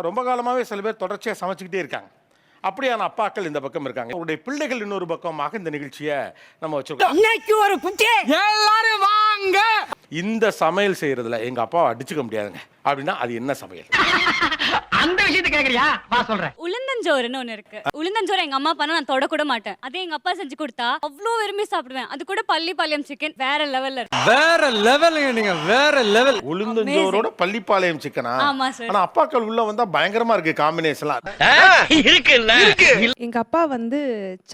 ரொம்ப காலமாகவே சில பேர் தொடர்ச்சியாக சமைச்சுக்கிட்டே இருக்காங்க. அப்படியான அப்பாக்கள் இந்த பக்கம் இருக்காங்க. உங்களுடைய பிள்ளைகள் இன்னொரு பக்கமாக இந்த நிகழ்ச்சியை நம்ம வச்சிருக்கோம். இன்னைக்கு ஒரு குட்டி எல்லாரும் வாங்க. இந்த சமையல் செய்யறதுல எங்க அப்பாவை அடிச்சுக்க முடியாதுங்க அப்படின்னா அது என்ன சமையல்? அந்த விஷயத்தை கேக்குறியா? வா சொல்றேன். உளுந்தஞ்சோறுன்னு ஒண்ணு இருக்கு. உளுந்தஞ்சோறு எங்க அம்மா பண்ணா நான் தொட கூட மாட்டேன். அதே எங்க அப்பா செஞ்சு கொடுத்தா அவ்வளோ விரும்பி சாப்பிடுவேன். அது கூட பள்ளிப்பாளையம் சிக்கன் வேற லெவல்ல இருக்கு. வேற லெவலுங்க, நீங்க வேற லெவல். உளுந்தஞ்சோரோட பள்ளிப்பாளையம் சிக்கனா? ஆமா சார். ஆனா அப்பாக்கள் உள்ள வந்தா பயங்கரமா இருக்கு காம்பினேஷன்லாம். இருக்குல்ல. எங்க அப்பா வந்து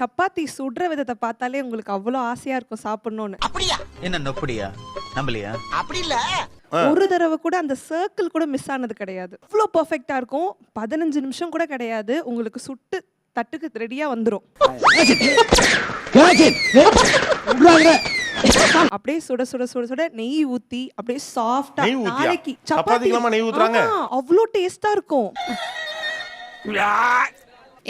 சப்பாத்தி சுடுற விதத்தை பார்த்தாலே உங்களுக்கு அவ்வளவு ஆசையா இருக்கும் சாப்பிடணும்னு. அப்படியா? என்ன நொப்படியா? நம்பலையா? அப்படி இல்ல. ஒரு தடவை கூட அந்த சர்க்கிள் கூட மிஸ் ஆனது கிடையாது. அவ்வளோ பெர்ஃபெக்ட்டா இருக்கும். 15 நிமிஷம் கூட கிடையாது. உங்களுக்கு சுட்டு தட்டுக்கு ரெடியா வந்துரும். அப்படியே சுட சுட சுட சுட நெய் ஊத்தி அப்படியே சாஃப்ட்டா நாளைக்கு சப்பாத்திக்கு நெய் ஊத்துறாங்க. அவ்வளோ டேஸ்டா இருக்கும்.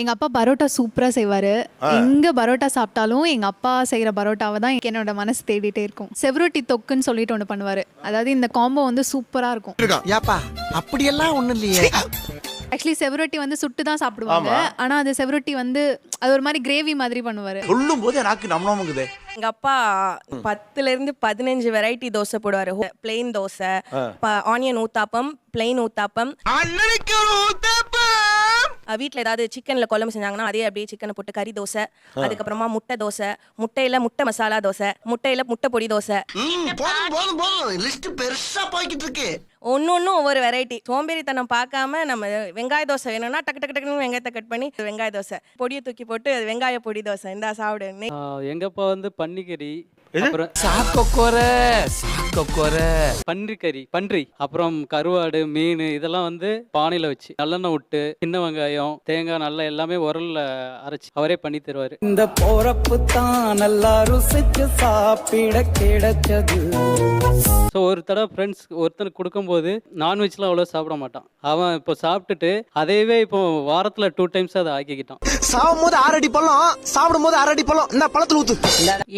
எங்க அப்பா பரோட்டா சூப்பரா செய்வாரு. எங்க பரோட்டா சாப்பிட்டாலும் எங்க அப்பா செய்யற பரோட்டாவை தான் என்னோட மனசு தேடிட்டே இருக்கும். செவரொட்டி தொக்குன்னு சொல்லிட்டு ஒண்ணு பண்ணுவாரு. அதாவது இந்த காம்போ வந்து சூப்பரா இருக்கும். ஏப்பா அப்படியெல்லாம் ஒண்ணும் இல்லையே. ஆக்சுவலி செவரொட்டி வந்து சுட்டு தான் சாப்பிடுவாங்க. ஆனா அது செவரொட்டி வந்து அது ஒரு மாதிரி கிரேவி மாதிரி பண்ணுவாரு. சொல்லும் போது எனக்கு நம்மளும் எங்க அப்பா 10ல இருந்து 15 வெரைட்டி தோசை போடுவாரு. Plain dosa, onion uttapam, plain uttapam. வீட்டில் ஏதாவது சிக்கன்ல குழம்பு செஞ்சாங்கன்னா அதே அப்படியே சிக்கனை போட்டு கறி தோசை, அதுக்கப்புறமா முட்டை தோசை, முட்டையில முட்டை மசாலா தோசை, முட்டையில முட்டை பொடி தோசை. பெருசா போய்கிட்டு இருக்கு. ஒன்னொன்னும் ஒவ்வொரு வெரைட்டி. சோம்பேறித்தனம் பார்க்காம நம்ம வெங்காய தோசை வேணும்னா டக்கு டக்கு டக்குன்னு வெங்காயத்தை கட் பண்ணி வெங்காய தோசை, பொடியை தூக்கி போட்டு வெங்காய பொடி தோசை, இந்த சாப்பிடு. எங்கப்பா வந்து பன்னிக்கறி, பன்றி, அப்புறம் கருவாடு, மீன் இதெல்லாம் வந்து பானையில வச்சு நல்லெண்ணெய் விட்டு சின்ன வெங்காயம், தேங்காய் நல்லா எல்லாமே உரல்ல அரைச்சு அவரே பண்ணி தருவாரு. இந்த போறப்பு தான் நல்லா ருசிச்சு சாப்பிட கிடைச்சது. ஸோ ஒரு தடவை ஃப்ரெண்ட்ஸ் ஒருத்தனுக்கு கொடுக்கும்போது நான்வெஜ்லாம் அவ்வளோ சாப்பிட மாட்டான். அவன் இப்போ சாப்பிட்டுட்டு அதையவே இப்போ வாரத்தில் 2 times அதை ஆக்கிக்கிட்டான். சாப்பிடும் போது 6 அடி பழம், சாப்பிடும் போது 6 அடி பழம். இந்த பழத்துல ஊத்து.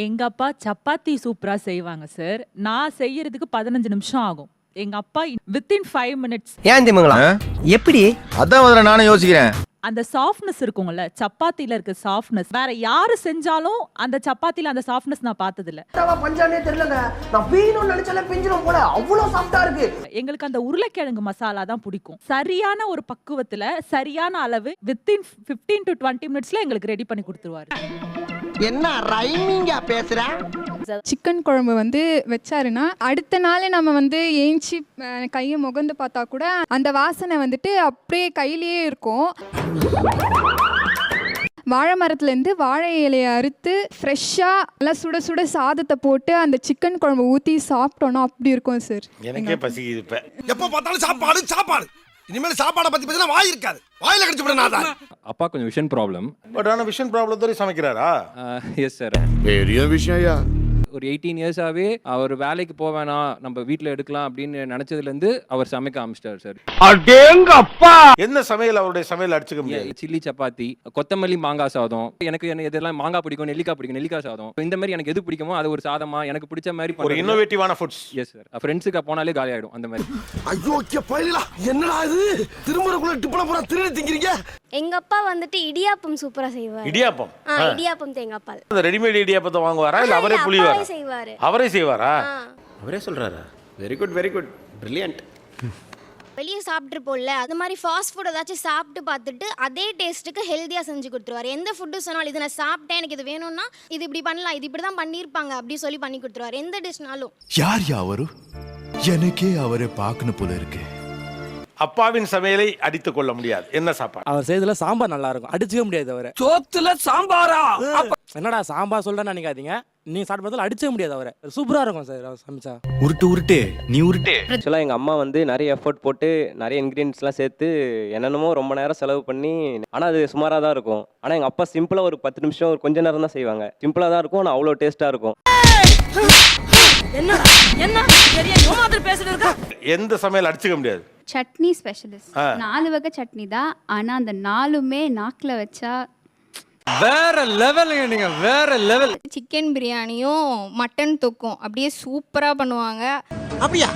எங்க அப்பா சப்பாத்தி சூப்பரா செய்வாங்க சார். நான் செய்யறதுக்கு 15 நிமிஷம் ஆகும். எங்க அப்பா வித்தின் 5 minutes. ஏன் திமுங்களா? எப்படி? அதான் முதல்ல நானும் யோசிக்கிறேன். அந்த சாஃப்ட்னஸ் இருக்குங்கல்ல, சப்பாத்தில இருக்க சாஃப்ட்னஸ் வேற யாரு செஞ்சாலும் அந்த சப்பாத்தில அந்த சாஃப்ட்னஸ் நான் பார்த்தது இல்ல. பஞ்சானே தெரியலங்க. நான் பீனும் நினைச்சாலே பிஞ்சிரும் போல. அவ்வளவு சாஃப்ட்டா இருக்கு. எங்களுக்கு அந்த உருளைக்கிழங்கு மசாலா தான் பிடிக்கும். சரியான ஒரு பக்குவத்துல சரியான அளவு வித்தின் 15 to 20 minutesல எங்களுக்கு ரெடி பண்ணி கொடுத்துருவாரு. என்ன ரைமிங்கா பேசுற? சிக்கன் குழம்பு வந்து வச்சாருன்னா அடுத்த நாள் நம்ம வந்து ஏஞ்சி கையை முகந்து பார்த்தா கூட அந்த வாசனை வந்துட்டு அப்படியே கையிலேயே இருக்கும். வாழை மரத்துலேருந்து வாழை இலையை அறுத்து ஃப்ரெஷ்ஷாக நல்லா சுட சுட சாதத்தை போட்டு அந்த சிக்கன் குழம்பு ஊற்றி சாப்பிட்டோன்னா அப்படி இருக்கும் சார். எனக்கே பசிக்குது இப்ப. எப்ப பார்த்தாலும் சாப்பாடு சாப்பாடு. இனிமேல் சாப்பாடை பத்தி பேசினா வாய் இருக்காது. வாயில கடிச்சு விட நான். அப்பா கொஞ்சம் விஷன் ப்ராப்ளம். பட் ஆனா விஷன் ப்ராப்ளத்தோட சமைக்கிறாரா? Yes sir. பெரிய விஷயம். ஒரு 18 years-ஆவே அவர் வேலைக்கு போவேனா நம்ம வீட்டில் எடுக்கலாம் அப்படின்னு நினைச்சதுலேருந்து அவர் சமைக்க ஆரம்பிச்சிட்டார் சார். அடேங்கப்பா! என்ன சமையல் அவருடைய சமையல் அடிச்சுக்க முடியாது? சில்லி சப்பாத்தி, கொத்தமல்லி மாங்காய் சாதம். எனக்கு இதெல்லாம் மாங்காய் பிடிக்கும், நெல்லிக்காய் பிடிக்கும், நெல்லிக்காய் சாதம். இந்த மாதிரி எனக்கு எது பிடிக்குமோ அது ஒரு சாதமா எனக்கு பிடிச்ச மாதிரி ஒரு இன்னோவேட்டிவான ஃபுட்ஸ். Yes sir. ஃப்ரெண்ட்ஸுக்கு போனாலே காலி ஆயிடும் அந்த மாதிரி. ஐயோ பையலா என்னடா இது? திருமணக்குள்ள டிப்ளமா பூரா திருடி திங்கிறீங்க. எங்க அப்பா வந்துட்டு இடியாப்பம் சூப்பரா செய்வாரு. இடியாப்பம்? இடியாப்பம் தேங்க அப்பா. அந்த ரெடிமேட் இடியாப்பத்தை வாங்குவாரா இல்ல அவரே புளிவாரா? செய்வாரு. அவரே செய்வாரா? அவரே சொல்றாரா? Very good very good. Brilliant. வெளியே சாப்பிட்டுருப்போம்ல, அது மாதிரி ஃபாஸ்ட் ஃபுட் ஏதாச்சும் சாப்பிட்டு பார்த்துட்டு அதே டேஸ்ட்டுக்கு ஹெல்த்தியாக செஞ்சு கொடுத்துருவாரு. எந்த ஃபுட்டு சொன்னாலும் இது நான் சாப்பிட்டேன், எனக்கு இது வேணும்னா இது இப்படி பண்ணலாம், இது இப்படி தான் பண்ணியிருப்பாங்க அப்படி சொல்லி பண்ணி கொடுத்துருவாரு. எந்த டிஷ்னாலும். யார் அவரு? எனக்கே அவரை பார்க்கணும் போல இருக்கு. அப்பாவின் சமையலை அடித்துக் கொள்ள முடியாது. என்ன சாப்பாடு? அவர் செய்ததுல சாம்பார் நல்லா இருக்கும், அடிச்சுக்க முடியாது. அவரை சோத்துல சாம்பாரா? என்னடா சாம்பார் சொல்றேன்னு நினைக்காதீங்க. நீங்க சாப்பிட்டு அடிச்சே முடியாது. அவரை சூப்பரா இருக்கும் சார் அவர் சமைச்சா. உருட்டு நீ உருட்டு. ஆக்சுவலாக எங்கள் அம்மா வந்து நிறைய எஃபர்ட் போட்டு நிறைய இன்க்ரீடியன்ஸ்லாம் சேர்த்து என்னென்னமோ ரொம்ப நேரம் செலவு பண்ணி, ஆனால் அது சுமாராக தான் இருக்கும். ஆனால் எங்கள் அப்பா சிம்பிளாக ஒரு 10 நிமிஷம் ஒரு கொஞ்ச நேரம் தான் செய்வாங்க. சிம்பிளாக தான் இருக்கும், ஆனால் அவ்வளோ டேஸ்ட்டாக இருக்கும். எந்த சமையல் அடிச்சுக்க முடியாது? சட்னி ஸ்பெஷலிஸ்ட். 4 வகை சட்னி தான். ஆனா அந்த 4மே நாக்குல வச்சா வேற லெவலுங்க. நீங்க வேற லெவல். சிக்கன் பிரியாணியும் மட்டன் தொக்கும் அப்படியே சூப்பரா பண்ணுவாங்க. அப்படியா?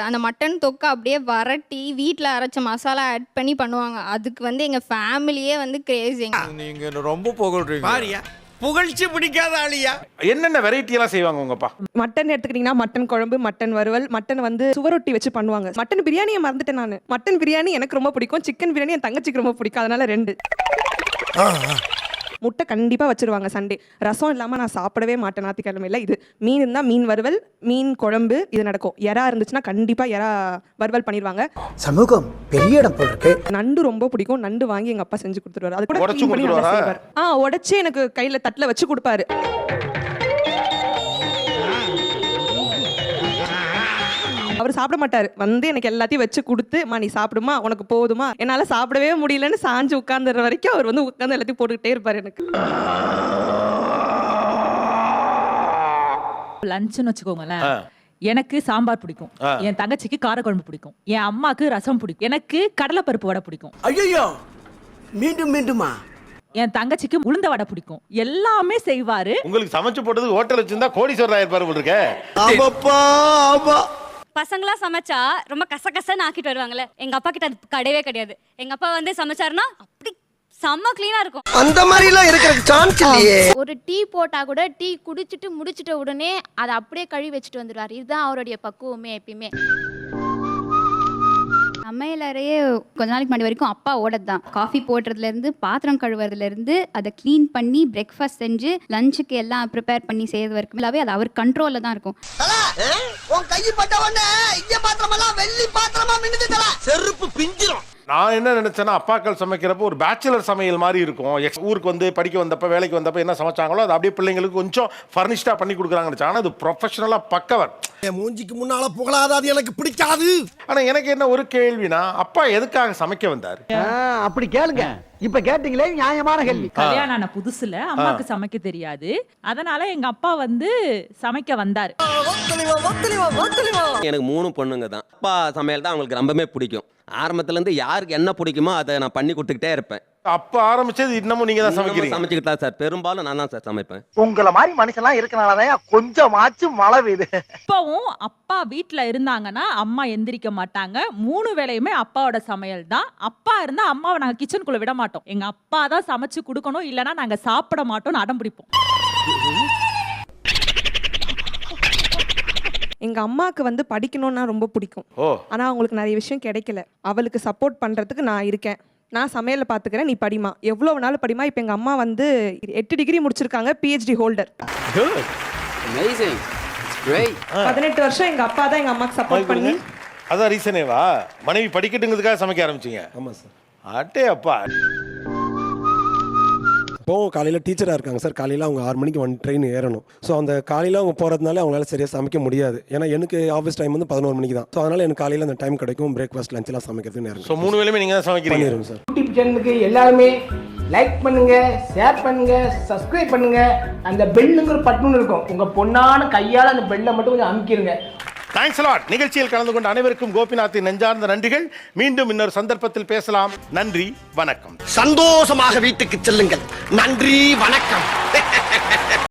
அந்த மட்டன் தொக்கை அப்படியே வரட்டி வீட்டில் அரைச்ச மசாலா ஆட் பண்ணி பண்ணுவாங்க. அதுக்கு வந்து எங்கள் ஃபேமிலியே வந்து கிரேசிங்க. நீங்க ரொம்ப புகழ்றீங்க. பாரியா புகழ்ச்சி பிடிக்காத ஆளியா. என்னென்ன வெரைட்டி எல்லாம் செய்வாங்க உங்கப்பா? மட்டன் எடுத்துக்கிட்டிங்கன்னா மட்டன் குழம்பு, மட்டன் வறுவல், மட்டன் வந்து சுவரொட்டி வச்சு பண்ணுவாங்க. மட்டன் பிரியாணியை மறந்துட்டேன் நான். மட்டன் பிரியாணி எனக்கு ரொம்ப பிடிக்கும், சிக்கன் பிரியாணி என் தங்கச்சிக்கு ரொம்ப பிடிக்கும், அதனால 2. முட்டை கண்டிப்பாக வச்சிருவாங்க சண்டே. ரசம் இல்லாமல் நான் சாப்பிடவே மாட்டேன் ஞாயிற்றுக்கிழமையில். இது மீன் இருந்தால் மீன் வறுவல், மீன் குழம்பு இது நடக்கும். எறா இருந்துச்சுன்னா கண்டிப்பாக எறா வறுவல் பண்ணிடுவாங்க. சமூகம் பெரிய இடம் போல் இருக்கு. நண்டு ரொம்ப பிடிக்கும். நண்டு வாங்கி எங்கள் அப்பா செஞ்சு கொடுத்துருவாரு. அது கூட உடைச்சு clean பண்ணி நல்லா கொடுத்துருவாரா? செய்வார். உடைச்சு எனக்கு கையில் தட்டில் வச்சு கொடுப்பாரு. அவர் சாப்பிட மாட்டாரு. வந்து எனக்கு எல்லாத்தையும் வச்சு கொடுத்து, நீ சாப்பிடுமா, உனக்கு போதுமா, என்னால சாப்பிடவே முடியலன்னு சாஞ்சு உட்கார்ந்துற வரைக்கும் அவர் வந்து உட்கார்ந்து எல்லாத்தையும் போட்டுக்கிட்டே இருப்பாரு எனக்கு. லஞ்சுன்னு வச்சுக்கோங்களேன். எனக்கு சாம்பார் பிடிக்கும், என் தங்கச்சிக்கு காரக்குழம்பு பிடிக்கும், என் அம்மாக்கு ரசம் பிடிக்கும், எனக்கு கடலைப்பருப்பு வடை பிடிக்கும். ஐயோ மீண்டும் மீண்டுமா? என் தங்கச்சிக்கு உளுந்த வடை பிடிக்கும். எல்லாமே செய்வாரு. உங்களுக்கு சமைச்சு போட்டது ஹோட்டல் வச்சிருந்தா கோடீஸ்வரர் ஆயிருப்பாரு போல இருக்கே. ஆமாப்பா ஆமா. பசங்களாம் சமைச்சா ரொம்ப கசகசன்னு ஆக்கிட்டு வருவாங்கல்ல. எங்கள் அப்பா கிட்ட அது கிடையவே கிடையாது. எங்கள் அப்பா வந்து சமைச்சாருன்னா அப்படி செம்ம க்ளீனாக இருக்கும். அந்த மாதிரிலாம் இருக்கிறதுக்கு சான்ஸ் இல்லையே. ஒரு டீ போட்டால் கூட டீ குடிச்சிட்டு முடிச்சிட்ட உடனே அதை அப்படியே கழுவி வச்சுட்டு வந்துடுவார். இதுதான் அவருடைய பக்குவமே எப்பயுமே. சமையலறையே கொஞ்ச நாளைக்கு முன்னாடி வரைக்கும் அப்பா ஓடது தான். காஃபி போடுறதுலேருந்து பாத்திரம் கழுவுறதுலேருந்து அதை க்ளீன் பண்ணி பிரேக்ஃபாஸ்ட் செஞ்சு லஞ்சுக்கு எல்லாம் ப்ரிப்பேர் பண்ணி செய்யறது வரைக்கும் அது அவர் கண்ட்ரோலில் தான் இருக்கும். உன் கை பட்ட உடனே இங்க பாத்திரமெல்லாம் வெள்ளி பாத்திரமா மின்னுது தல. செருப்பு பிஞ்சிரும். நான் என்ன நினைச்சேன்னா அப்பாக்கள் சமைக்கிறப்போ ஒரு பேச்சுலர் சமையல் மாதிரி இருக்கும். ஊருக்கு வந்து படிக்க வந்தப்ப வேலைக்கு வந்தப்ப என்ன சமைச்சாங்களோ அது அப்படியே பிள்ளைங்களுக்கு கொஞ்சம் ஃபர்னிஷ்டாக பண்ணி கொடுக்குறாங்கன்னு. ஆனால் அது ப்ரொஃபஷனலாக பக்கவர். என் மூஞ்சிக்கு முன்னால புகழாத, அது எனக்கு பிடிக்காது. ஆனால் எனக்கு என்ன ஒரு கேள்வினா, அப்பா எதுக்காக சமைக்க வந்தார்? அப்படி கேளுங்க. இப்ப கேட்டீங்களே நியாயமான கேள்வி. கல்யாணம் ஆன புதுசுல அம்மாக்கு சமைக்க தெரியாது. அதனால எங்க அப்பா வந்து சமைக்க வந்தாரு. எனக்கு 3 பொண்ணுங்க தான். அப்பா சமையல் தான் அவங்களுக்கு ரொம்பவே பிடிக்கும். ஆரம்பத்துல இருந்து யாருக்கு என்ன பிடிக்குமோ அதை நான் பண்ணி கொடுத்துக்கிட்டே இருப்பேன். அப்ப ஆரம்பிச்சது இன்னமும் நீங்க தான் சமைக்கிறீங்க? சமைச்சுக்கிட்டு தான் சார், பெரும்பாலும் நான் தான் சார் சமைப்பேன். உங்கள மாதிரி மனுஷன்லாம் இருக்கனாலதான் கொஞ்சமாச்சும் மழை பெய்யுது. இப்பவும் அப்பா வீட்டுல இருந்தாங்கன்னா அம்மா எந்திரிக்க மாட்டாங்க. 3 வேளையுமே அப்பாவோட சமையல் தான். அப்பா இருந்தா அம்மாவை நாங்க கிச்சனுக்குள்ள விட மாட்டோம். எங்க அப்பா தான் சமைச்சு கொடுக்கணும், இல்லைன்னா நாங்க சாப்பிட மாட்டோம்னு அடம் பிடிப்போம். எங்க அம்மாவுக்கு வந்து படிக்கணும்னா ரொம்ப பிடிக்கும். ஆனா அவங்களுக்கு நிறைய விஷயம் கிடைக்கல. அவளுக்கு சப்போர்ட் பண்றதுக்கு நான் இருக்கேன். நான் சமையலை பார்த்துக்கிறேன், நீ படிமா, எவ்வளோ வேணாலும் படிமா. இப்போ எங்கள் அம்மா வந்து 8 டிகிரி முடிச்சிருக்காங்க, PhD ஹோல்டர். 18 வருஷம் எங்கள் அப்பா தான் எங்கள் அம்மாவுக்கு சப்போர்ட் பண்ணி. அதான் ரீசனேவா மனைவி படிக்கட்டுங்கிறதுக்காக சமைக்க ஆரம்பிச்சிங்க? ஆமாம் சார். அட்டே அப்பா. இப்போது காலையில் டீச்சராக இருக்காங்க சார். காலையில் அவங்க 6 மணிக்கு ட்ரெயின் ஏறணும். ஸோ அந்த காலையில் அவங்க போகிறதுனால அவங்களால சரியாக சமைக்க முடியாது. ஏன்னா எனக்கு ஆஃபீஸ் டைம் வந்து 11 மணிக்கு தான். ஸோ அதனால் எனக்கு காலையில் அந்த டைம் கிடைக்கும், பிரேக்ஃபாஸ்ட் லஞ்செலாம் சமைக்கிறதுக்கு நேரம். ஸோ 3 வேளையுமே நீங்கள் தான் சமைக்கிறீங்க? பண்ணிடுவோம் சார். யூடியூப் சேனலுக்கு எல்லாருமே லைக் பண்ணுங்க, ஷேர் பண்ணுங்க, சப்ஸ்கிரைப் பண்ணுங்க. அந்த பெல்லுங்கிற பட்டன் இருக்கும், உங்கள் பொண்ணான கையால் அந்த பெல்லை மட்டும் கொஞ்சம் அமுக்கிடுங்க. Thanks lot. நிகழ்ச்சியில் கலந்து கொண்ட அனைவருக்கும் கோபிநாத்தின் நெஞ்சார்ந்த நன்றிகள். மீண்டும் இன்னொரு சந்தர்ப்பத்தில் பேசலாம். நன்றி, வணக்கம். சந்தோஷமாக வீட்டுக்கு செல்லுங்கள். நன்றி, வணக்கம்.